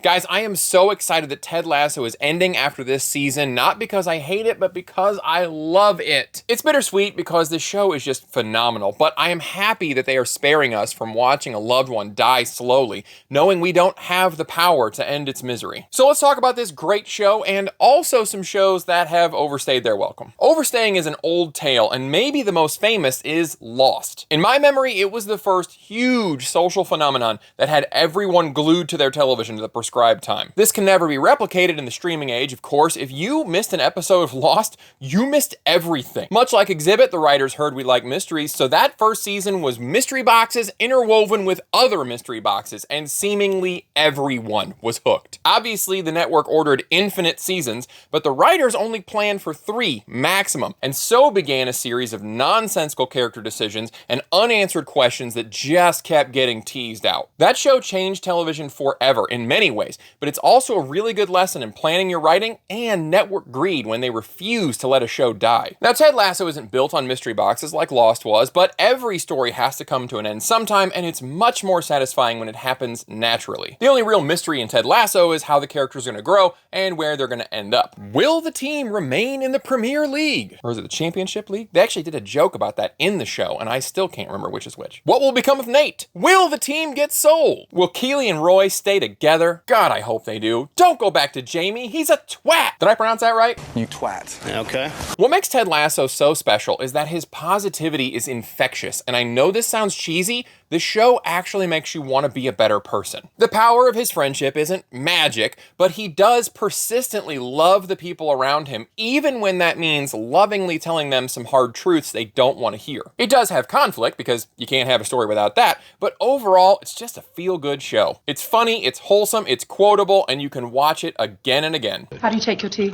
Guys, I am so excited that Ted Lasso is ending after this season, not because I hate it, but because I love it. It's bittersweet because this show is just phenomenal, but I am happy that they are sparing us from watching a loved one die slowly, knowing we don't have the power to end its misery. So let's talk about this great show and also some shows that have overstayed their welcome. Overstaying is an old tale, and maybe the most famous is Lost. In my memory, it was the first huge social phenomenon that had everyone glued to their television to the prescribed time. This can never be replicated in the streaming age, of course. If you missed an episode of Lost, you missed everything. Much like Exhibit, the writers heard we like mysteries, so that first season was mystery boxes interwoven with other mystery boxes, and seemingly everyone was hooked. Obviously, the network ordered infinite seasons, but the writers only planned for 3 maximum, and so began a series of nonsensical character decisions and unanswered questions that just kept getting teased out. That show changed television forever in many ways, but it's also a really good lesson in planning your writing and network greed when they refuse to let a show die. Now, Ted Lasso isn't built on mystery boxes like Lost was, but every story has to come to an end sometime, and it's much more satisfying when it happens naturally. The only real mystery in Ted Lasso is how the characters are going to grow and where they're going to end up. Will the team remain in the Premier League? Or is it the Championship League? They actually did a joke about that in the show, and I still can't remember which is which. What will become of Nate? Will the team get sold? Will Keely and Roy stay together? God, I hope they do. Don't go back to Jamie. He's a twat. Did I pronounce that right? You twat. Okay. What makes Ted Lasso so special is that his positivity is infectious, and I know this sounds cheesy, the show actually makes you want to be a better person. The power of his friendship isn't magic, but he does persistently love the people around him, even when that means lovingly telling them some hard truths they don't want to hear. It does have conflict, because you can't have a story without that, but overall, it's just a feel-good show. It's funny, it's wholesome, it's quotable, and you can watch it again and again. How do you take your tea?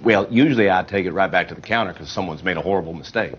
Well, usually I take it right back to the counter because someone's made a horrible mistake.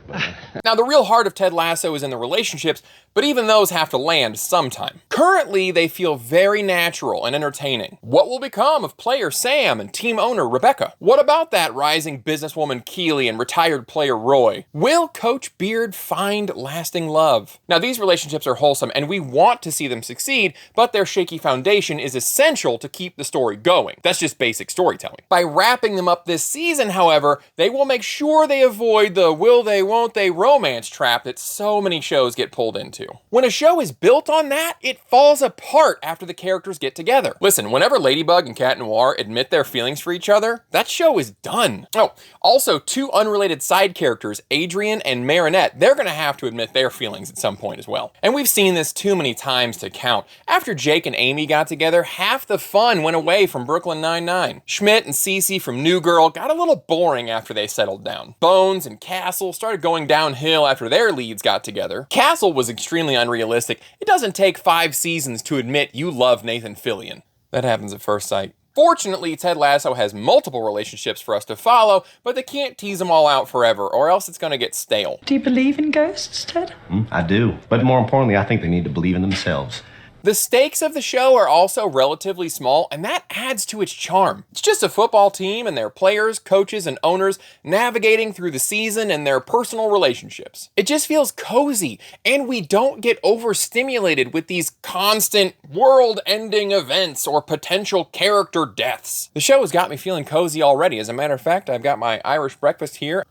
Now, the real heart of Ted Lasso is in the relationships, but even those have to land sometime. Currently, they feel very natural and entertaining. What will become of player Sam and team owner Rebecca? What about that rising businesswoman Keely and retired player Roy? Will Coach Beard find lasting love? Now, these relationships are wholesome, and we want to see them succeed, but their shaky foundation is essential to keep the story going. That's just basic storytelling. By wrapping them up this season, however, they will make sure they avoid the will they, won't they romance trap that so many shows get pulled into. When a show is built on that, it falls apart after the characters get together. Listen, whenever Ladybug and Cat Noir admit their feelings for each other, that show is done. Oh, also 2 unrelated side characters, Adrian and Marinette, they're gonna have to admit their feelings at some point as well. And we've seen this too many times to count. After Jake and Amy got together, half the fun went away from Brooklyn Nine-Nine. Schmidt and Cece from New Girl got a little boring after they settled down. Bones and Castle started going downhill after their leads got together. Castle was extremely unrealistic. It doesn't take 5 seasons to admit you love Nathan Fillion. That happens at first sight. Fortunately, Ted Lasso has multiple relationships for us to follow, but they can't tease them all out forever, or else it's gonna get stale. Do you believe in ghosts, Ted? I do. But more importantly, I think they need to believe in themselves. The stakes of the show are also relatively small, and that adds to its charm. It's just a football team and their players, coaches, and owners navigating through the season and their personal relationships. It just feels cozy, and we don't get overstimulated with these constant world-ending events or potential character deaths. The show has got me feeling cozy already. As a matter of fact, I've got my Irish breakfast here.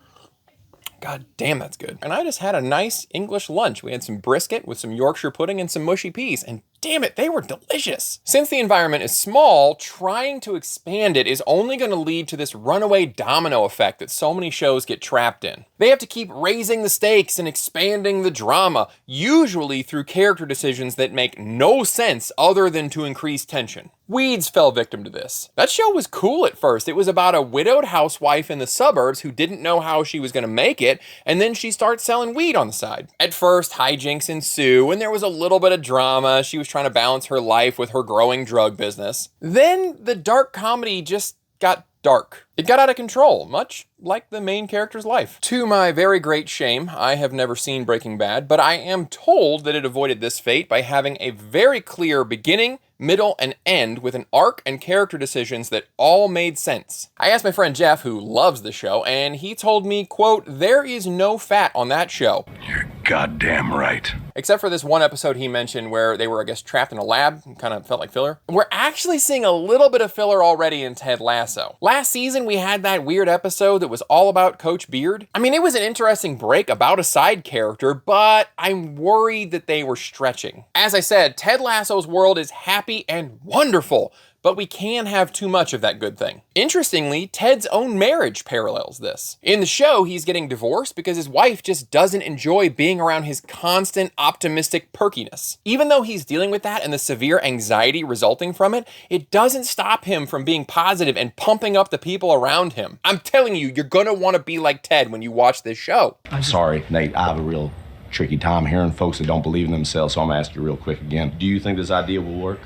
God damn, that's good. And I just had a nice English lunch. We had some brisket with some Yorkshire pudding and some mushy peas, and damn it, they were delicious. Since the environment is small, trying to expand it is only going to lead to this runaway domino effect that so many shows get trapped in. They have to keep raising the stakes and expanding the drama, usually through character decisions that make no sense other than to increase tension. Weeds fell victim to this. That show was cool at first. It was about a widowed housewife in the suburbs who didn't know how she was going to make it, and then she starts selling weed on the side. At first, hijinks ensue, and there was a little bit of drama. She was trying to balance her life with her growing drug business. Then the dark comedy just got dark. It got out of control, much like the main character's life. To my very great shame, I have never seen Breaking Bad, but I am told that it avoided this fate by having a very clear beginning, middle, and end with an arc and character decisions that all made sense. I asked my friend Jeff, who loves the show, and he told me, quote, "There is no fat on that show." You're goddamn right. except for this one episode he mentioned where they were, I guess, trapped in a lab, kind of felt like filler. We're actually seeing a little bit of filler already in Ted Lasso. Last season, we had that weird episode that was all about Coach Beard. I mean, it was an interesting break about a side character, but I'm worried that they were stretching. As I said, Ted Lasso's world is happy and wonderful, but we can have too much of that good thing. Interestingly, Ted's own marriage parallels this. In the show, he's getting divorced because his wife just doesn't enjoy being around his constant optimistic perkiness. Even though he's dealing with that and the severe anxiety resulting from it, it doesn't stop him from being positive and pumping up the people around him. I'm telling you, you're gonna want to be like Ted when you watch this show. I'm sorry, Nate, I have a real tricky time hearing folks that don't believe in themselves, so I'm gonna ask you real quick again. Do you think this idea will work?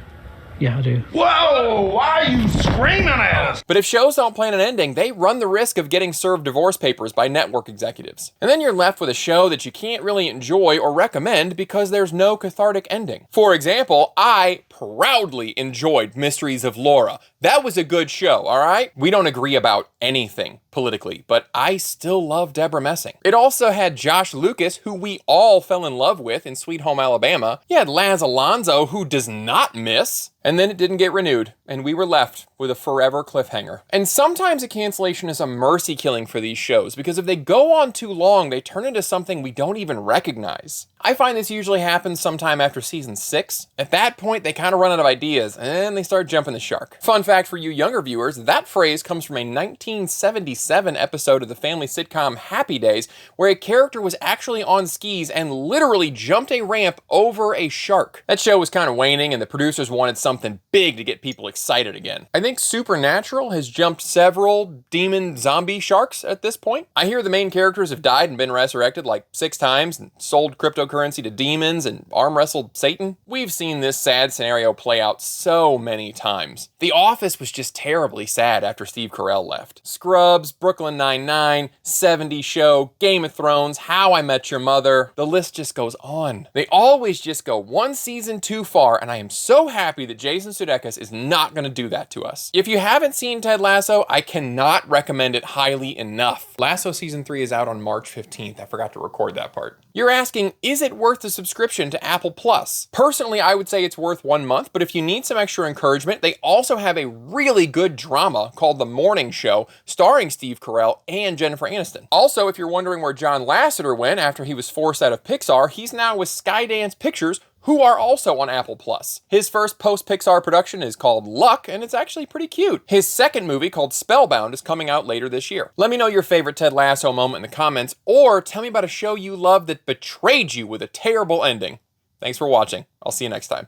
Yeah, I do. Whoa! Why are you screaming at us? But if shows don't plan an ending, they run the risk of getting served divorce papers by network executives. And then you're left with a show that you can't really enjoy or recommend because there's no cathartic ending. For example, I proudly enjoyed Mysteries of Laura. That was a good show, all right? We don't agree about anything politically, but I still love Deborah Messing. It also had Josh Lucas, who we all fell in love with in Sweet Home Alabama. You had Laz Alonso, who does not miss. And then it didn't get renewed, and we were left with a forever cliffhanger. And sometimes a cancellation is a mercy killing for these shows, because if they go on too long, they turn into something we don't even recognize. I find this usually happens sometime after season 6. At that point, they kind of run out of ideas, and they start jumping the shark. Fun fact for you younger viewers, that phrase comes from a 1977 episode of the family sitcom Happy Days, where a character was actually on skis and literally jumped a ramp over a shark. That show was kind of waning, and the producers wanted something big to get people excited again. I think Supernatural has jumped several demon zombie sharks at this point. I hear the main characters have died and been resurrected like 6 times and sold cryptocurrency to demons and arm wrestled Satan. We've seen this sad scenario play out so many times. The Office was just terribly sad after Steve Carell left. Scrubs, Brooklyn Nine-Nine, 70 Show, Game of Thrones, How I Met Your Mother, the list just goes on. They always just go one season too far, and I am so happy that Jason Sudeikis is not going to do that to us. If you haven't seen Ted Lasso, I cannot recommend it highly enough. Lasso Season 3 is out on March 15th. I forgot to record that part. You're asking, is it worth the subscription to Apple Plus? Personally, I would say it's worth 1 month, but if you need some extra encouragement, they also have a really good drama called The Morning Show, starring Steve Carell and Jennifer Aniston. Also, if you're wondering where John Lasseter went after he was forced out of Pixar, he's now with Skydance Pictures, who are also on Apple Plus. His first post-Pixar production is called Luck, and it's actually pretty cute. His second movie, called Spellbound, is coming out later this year. Let me know your favorite Ted Lasso moment in the comments, or tell me about a show you love that betrayed you with a terrible ending. Thanks for watching. I'll see you next time.